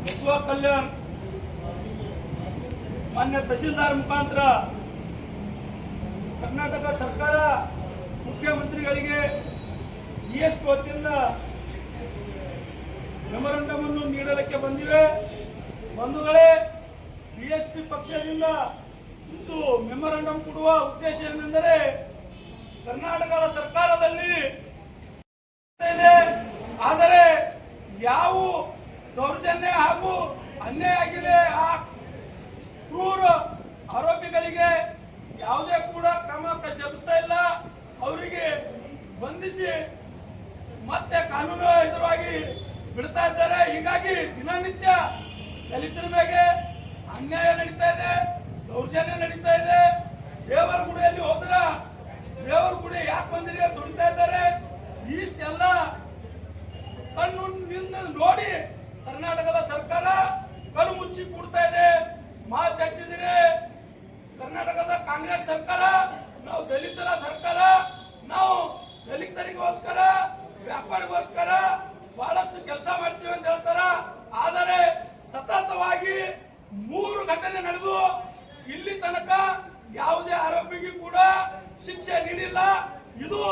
ಬಸವ ಕಲ್ಯಾಣ್ ಮಾನ್ಯ ತಹಶೀಲ್ದಾರ್ ಮುಖಾಂತರ ಕರ್ನಾಟಕ ಸರ್ಕಾರ ಮುಖ್ಯಮಂತ್ರಿಗಳಿಗೆ DSP ವತಿಯಿಂದ ಮೆಮೊರಂಡಮ್ ಅನ್ನು ನೀಡಲಿಕ್ಕೆ ಬಂದಿವೆ. ಬಂಧುಗಳೇ, DSP ಪಕ್ಷದಿಂದ ಇಂದು ಮೆಮೊರಂಡಮ್ ಕೊಡುವ ಉದ್ದೇಶ ಏನೆಂದರೆ ಕರ್ನಾಟಕದ ಸರ್ಕಾರದಲ್ಲಿ ಆದರೆ ಯಾವ ದೌರ್ಜನ್ಯ ಹಾಗೂ ಅನ್ಯಾಯ ಆಗಿದೆ ಆ ಕ್ರೂರ ಆರೋಪಿಗಳಿಗೆ ಯಾವುದೇ ಕೂಡ ಕ್ರಮ ಜರುಗಿಸ್ತಾ ಇಲ್ಲ. ಅವರಿಗೆ ಬಂಧಿಸಿ ಮತ್ತೆ ಕಾನೂನು ಎದುರಾಗಿ ಬಿಡ್ತಾ ಇದ್ದಾರೆ. ಹೀಗಾಗಿ ದಿನನಿತ್ಯ ದಲಿತರ ಮೇಲೆ ಅನ್ಯಾಯ ನಡೀತಾ ಇದೆ, ದೌರ್ಜನ್ಯ ನಡೀತಾ ಇದೆ. ದೇವರ ಗುಡಿಯಲ್ಲಿ ಹೋದ್ರ ದೇವರ ಗುಡಿ ಯಾಕೆ ಬಂದಿರಿ ದುಡಿತಾ ಇದ್ದಾರೆ. ಇಷ್ಟೆಲ್ಲ ಕಣ್ಣು ನೋಡಿ ಕರ್ನಾಟಕದ ಸರ್ಕಾರ ಕಣ್ಣು ಮುಚ್ಚಿ ಕೂಡ್ತಾ ಇದೆ. ಮಾತೆತ್ತಿದ್ರೆ ಕರ್ನಾಟಕದ ಕಾಂಗ್ರೆಸ್ ಸರ್ಕಾರ ನಾವು ದಲಿತರ ಸರ್ಕಾರ, ನಾವು ದಲಿತರಿಗೋಸ್ಕರ ವ್ಯಾಪಾರಿಗೋಸ್ಕರ ಬಹಳಷ್ಟು ಕೆಲಸ ಮಾಡ್ತೀವಿ ಅಂತ ಹೇಳ್ತಾರ. ಆದರೆ ಸತತವಾಗಿ 3 ಘಟನೆ ನಡೆದು ಇಲ್ಲಿ ತನಕ ಯಾವುದೇ ಆರೋಪಿಗೂ ಕೂಡ ಶಿಕ್ಷೆ ನೀಡಿಲ್ಲ. ಇದು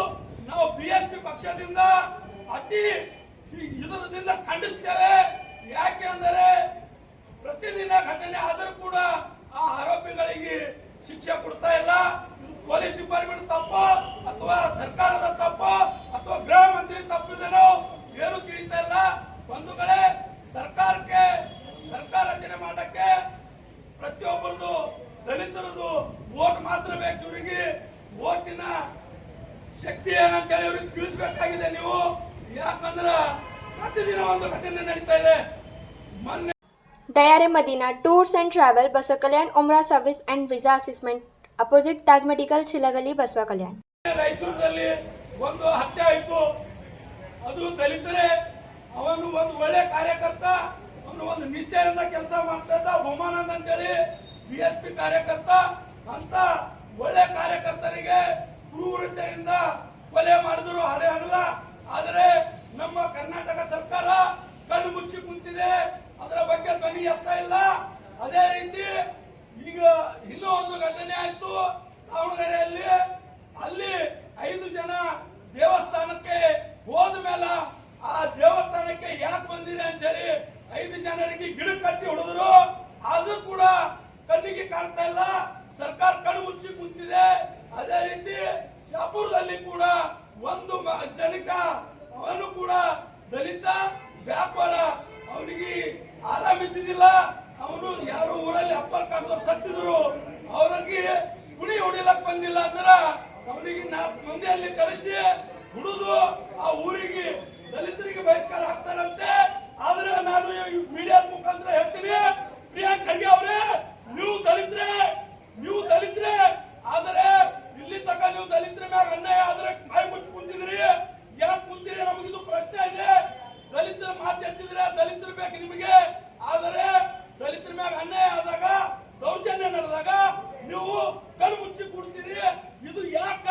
ನಾವು BSP ಪಕ್ಷದಿಂದ ಅತಿ ಇದರಿಂದ ಖಂಡಿಸ್ತೇವೆ. ಯಾಕೆ ಅಂದರೆ ಪ್ರತಿದಿನ ಘಟನೆ ಆದರೂ ಕೂಡ ಆ ಆರೋಪಿಗಳಿಗೆ ಶಿಕ್ಷೆ ಕೊಡ್ತಾ ಇಲ್ಲ. ಪೊಲೀಸ್ ಡಿಪಾರ್ಟ್ಮೆಂಟ್ ತಪ್ಪ ಅಥವಾ ಸರ್ಕಾರದ ತಪ್ಪ ಅಥವಾ ಗೃಹ ಮಂತ್ರಿ ತಪ್ಪಿದನೋ ಏನು ತಿಳಿತಾ ಇಲ್ಲ. ಬಂಧುಗಳೇ, ಸರ್ಕಾರ ರಚನೆ ಮಾಡಕ್ಕೆ ಪ್ರತಿಯೊಬ್ಬರದು ದಲಿತರದು ವೋಟ್ ಮಾತ್ರ ಬೇಕು. ಇವರಿಗೆ ವೋಟಿನ ಶಕ್ತಿ ಏನಂತೇಳಿ ಇವ್ರಿಗೆ ತಿಳಿಸಬೇಕಾಗಿದೆ ನೀವು. ಯಾಕಂದ್ರೆ ಪ್ರತಿದಿನ ಒಂದು ಘಟನೆ ನಡೀತಾ ಇದೆ. ಮೊನ್ನೆ Dayare Madina Tours and Travel Baswa Kalyan Umrah Service and Visa Assessment Opposite Taj Medical Chilagali Baswa Kalyan. ರಾಯಚೂರಿನಲ್ಲಿ ಒಂದು ಹತ್ಯೆ ಆಯಿತು. ಅದು ದಲಿತರೇ. ಅವನು ಒಂದು ಒಳ್ಳೆ ಕಾರ್ಯಕರ್ತ, ಅವನು ಒಂದು ನಿಷ್ಠೆಯಿಂದ ಕೆಲಸ ಮಾಡ್ತಾ ಇದ್ದ. ಬಹುಮಾನಂದ ಅಂತೇಳಿ BSP ಕಾರ್ಯಕರ್ತ. ಅಂತ ಒಳ್ಳೆ ಕಾರ್ಯಕರ್ತರಿಗೆ ಕ್ರೂರತೆಯಿಂದ ಕೊಲೆ ಮಾಡಿದ್ರು ಹಡೆ ಆಗಲ್ಲ. ಆದರೆ ನಮ್ಮ ಕರ್ನಾಟಕ ಸರ್ಕಾರ ಕಣ್ಣು ಮುಚ್ಚಿ ಕುಂತಿದೆ. ಅದರ ಬಗ್ಗೆ ಧ್ವನಿ ಎತ್ತಾ ಇಲ್ಲ. ಅದೇ ರೀತಿ ಈಗ ಇನ್ನೂ ಒಂದು ಘಟನೆ ಆಯ್ತು ದಾವಣಗೆರೆಯಲ್ಲಿ. ಅಲ್ಲಿ 5 ಜನ ದೇವಸ್ಥಾನಕ್ಕೆ ಹೋದ ಮೇಲೆ ಆ ದೇವಸ್ಥಾನಕ್ಕೆ ಯಾಕೆ ಬಂದಿದೆ ಅಂತ ಹೇಳಿ 5 ಜನರಿಗೆ ಗಿಡ ಕಟ್ಟಿ ಹೊಡೆದ್ರು. ಅದು ಕೂಡ ಕಣ್ಣಿಗೆ ಕಾಣ್ತಾ ಇಲ್ಲ. ಸರ್ಕಾರ ಕಣ್ಣು ಮುಚ್ಚಿ ಕುಂತಿದೆ. ಅದೇ ರೀತಿ ಶಾಪುರದಲ್ಲಿ ಕೂಡ ಒಂದು ಜನಕ, ಅವನು ಕೂಡ ದಲಿತ ವ್ಯಾಪಾರ, ಅವನಿಗೆ ಆರಾಮಿದ್ದಿದ್ದಿಲ್ಲ. ಅವನು ಯಾರು ಊರಲ್ಲಿ ಅಪ್ಪರ್ ಕಾಣದವ್ರು ಸತ್ತಿದ್ರು. ಅವ್ರಿಗೆ ಗುಡಿ ಹೊಡಿಲಕ್ ಬಂದಿಲ್ಲ ಅಂದ್ರ ಅವನಿಗೆ 4 ಮಂದಿಯಲ್ಲಿ ಕರೆಸಿ ಹುಡುದು ಆ ಊರಿಗೆ ದಲಿತರಿಗೆ ಬಹಿಷ್ಕಾರ ಹಾಕ್ತಾರಂತೆ. ಆದ್ರೆ ನಾನು ಮೀಡಿಯಾದ ಮುಖಾಂತರ ಹೇಳ್ತೀನಿ, ಪ್ರಿಯಾಂಕ್ ಖರ್ಗೆ ಅವರೇ, ನೀವು ದಲಿತರೇ. ಆದರೆ ಇಲ್ಲಿ ತನಕ ನೀವು ದಲಿತರ ಮ್ಯಾಗ ಅನ್ಯಾಯ ಆದ್ರೆ ಬಾಯಿ ಮುಚ್ಚಿ ಕುಂತಿದ್ರಿ. ಯಾಕೆ ಕುಂತಿರಿ? ನಮಗಿದು ಪ್ರಶ್ನೆ ಇದೆ. ದಲಿತರ ಮಾತು ಎತ್ತಿದ್ರೆ ದಲಿತರು ಬೇಕು ನಿಮಗೆ. ಆದರೆ ದಲಿತರ ಮ್ಯಾಗ ಅನ್ಯಾಯ ಆದಾಗ, ದೌರ್ಜನ್ಯ ನಡೆದಾಗ ನೀವು ಕಣ್ಣು ಮುಚ್ಚಿ ಕೊಡ್ತೀರಿ. ಇದು ಯಾಕ?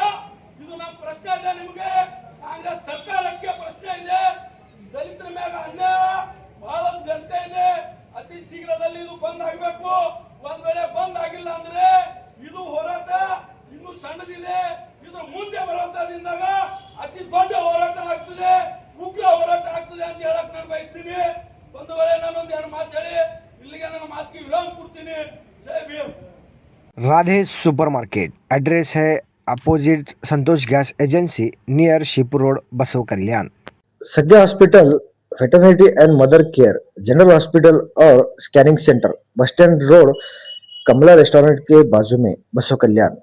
ಇದು ನಮ್ಮ ಪ್ರಶ್ನೆ ಇದೆ ನಿಮಗೆ. ಕಾಂಗ್ರೆಸ್ ಸರ್ಕಾರಕ್ಕೆ ಪ್ರಶ್ನೆ ಇದೆ. ದಲಿತರ ಮ್ಯಾಗ ಅನ್ಯಾಯ ಬಹಳ ನಡೀತಾ ಇದೆ. ಅತಿ ಶೀಘ್ರದಲ್ಲಿ ಇದು ಬಂದ್ ಆಗಬೇಕು. ಒಂದ್ ವೇಳೆ ಬಂದ್ ಆಗಿಲ್ಲ ಅಂದ್ರೆ ಇದು ಹೋರಾಟ ಇನ್ನು ಸಣ್ಣದಿದೆ. ಇದು ಮುಂದೆ ಬರುವಂತದಿಂದಾಗ ಅತಿ ದೊಡ್ಡ ಹೋರಾಟ ಆಗ್ತದೆ, ಉಗ್ರ ಹೋರಾಟ ಆಗ್ತದೆ ಅಂತ ಹೇಳಕ್ ನಾನು ಬಯಸ್ತೀನಿ. ಒಂದು ವೇಳೆ ನಾನೊಂದು 2 ಮಾತು ಹೇಳಿ ಇಲ್ಲಿಗೆ ನನ್ನ ಮಾತಿಗೆ ವಿರಾಮ ಕೊಡ್ತೀನಿ. ಜೈ ಭೀಮ್. राधे सुपरमार्केट एड्रेस है opposite Santosh gas agency near Shivpur road Basavakalyan. सज्ञा hospital, maternity and mother care, general hospital और scanning centre, bus stand road, Kamala restaurant के बाजू में, बसव कल्याण.